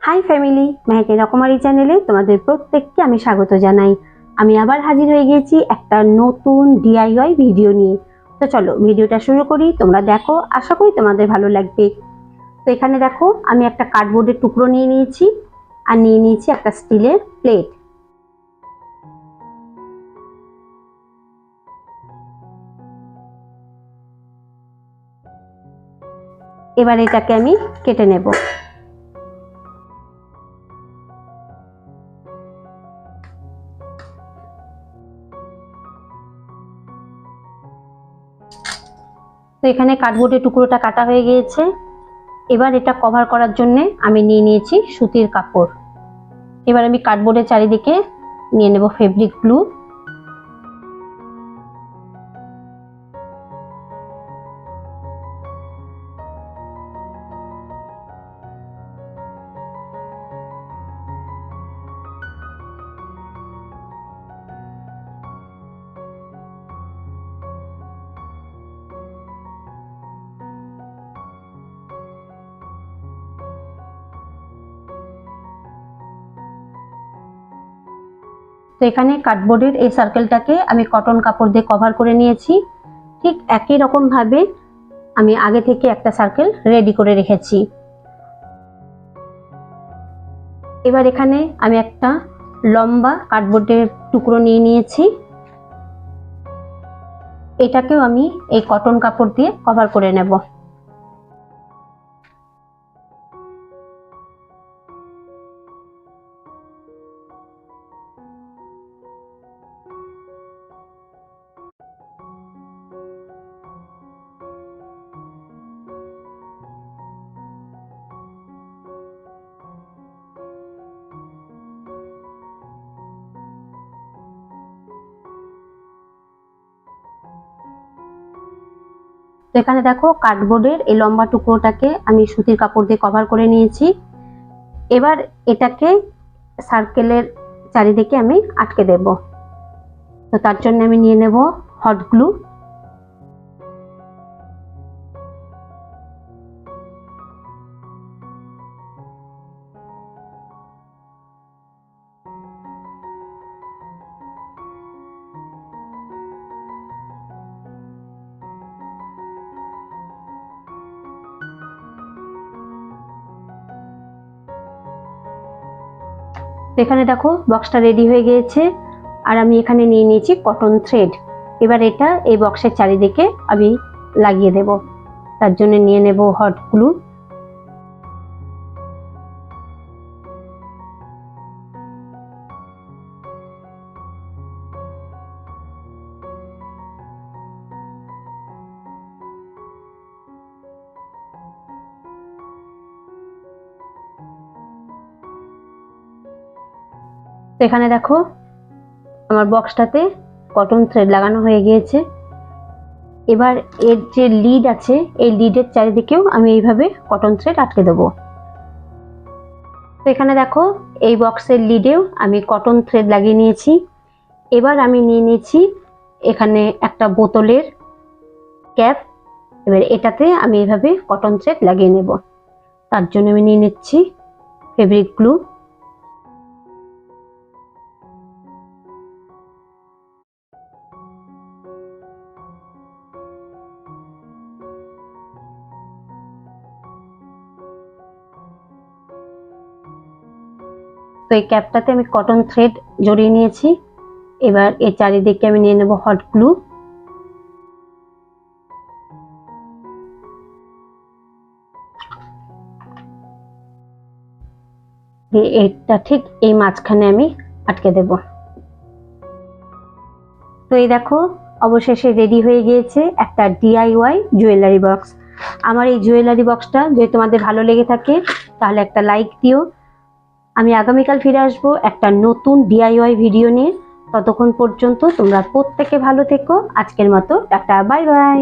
High family, মেহেকে রকমারি চ্যানেলে তোমাদের প্রত্যেককে আমি স্বাগত জানাই। আমি আবার হাজির হয়ে গেছি একটা নতুন ডিআইওয়াই ভিডিও নিয়ে। তো চলো ভিডিওটা শুরু করি, তোমরা দেখো, আশা করি তোমাদের ভালো লাগবে। তো এখানে দেখো আমি একটা কার্ডবোর্ডের টুকরো নিয়ে নিয়েছি আর নিয়ে নিয়েছি একটা স্টিলের প্লেট। এবার এটাকে আমি কেটে নেব। তো এখানে কার্ডবোর্ডের টুকরোটা কাটা হয়ে গিয়েছে। এবার এটা কভার করার জন্য আমি নিয়ে নিয়েছি সুতির কাপড়। এবার আমি কার্ডবোর্ডের চারিদিকে নিয়ে নেব ফেব্রিক গ্লু। তো এখানে কার্ডবোর্ডের এই সার্কেলটাকে আমি কটন কাপড় দিয়ে কভার করে নিয়েছি। ঠিক একই রকম ভাবে আমি আগে থেকে একটা সার্কেল রেডি করে রেখেছি। এবার এখানে আমি একটা লম্বা কার্ডবোর্ডের টুকরো নিয়ে নিয়েছি, এটাকেও আমি এই কটন কাপড় দিয়ে কভার করে নেব। তো এখানে দেখো কার্ডবোর্ডের এই লম্বা টুকরোটাকে আমি সুতির কাপড় দিয়ে কভার করে নিয়েছি। এবার এটাকে সার্কেলের চারিদিকে আমি আটকে দেব। তো তার জন্য আমি নিয়ে নেব হট গ্লু। এখানে দেখো বক্সটা রেডি হয়ে গিয়েছে আর আমি এখানে নিয়ে নিয়েছি কটন থ্রেড। এবার এটা এই বক্সের চারিদিকে আমি লাগিয়ে দেব। তার জন্য নিয়ে নেব হট গ্লু। তো এখানে দেখো আমার বক্সটাতে কটন থ্রেড লাগানো হয়ে গিয়েছে। এবার এর যে লিড আছে এই লিডের চারিদিকেও আমি এইভাবে কটন থ্রেড আটকে দেবো। তো এখানে দেখো এই বক্সের লিডেও আমি কটন থ্রেড লাগিয়ে নিয়েছি। এবার আমি নিয়ে নিয়েছি এখানে একটা বোতলের ক্যাপ। এবার এটাতে আমি এইভাবে কটন থ্রেড লাগিয়ে নেব। তার জন্য আমি নিয়ে নিচ্ছি ফেব্রিক গ্লু। তো এই ক্যাপটাতে আমি কটন থ্রেড জড়িয়ে নিয়েছি। এবার এর চারিদিকে আমি নিয়ে নেব হট গ্লু। এটা ঠিক এই মাঝখানে আমি আটকে দেব। তো এই দেখো অবশেষে রেডি হয়ে গিয়েছে একটা ডিআইওয়াই জুয়েলারি বক্স। আমার এই জুয়েলারি বক্সটা যদি তোমাদের ভালো লেগে থাকে তাহলে একটা লাইক দিও। আমি আগামীকাল ফিরে আসবো একটা নতুন ডিআইওয়াই ভিডিও নিয়ে। ততক্ষণ পর্যন্ত তোমরা প্রত্যেকে ভালো থেকো। আজকের মতো টাটা, বাই বাই।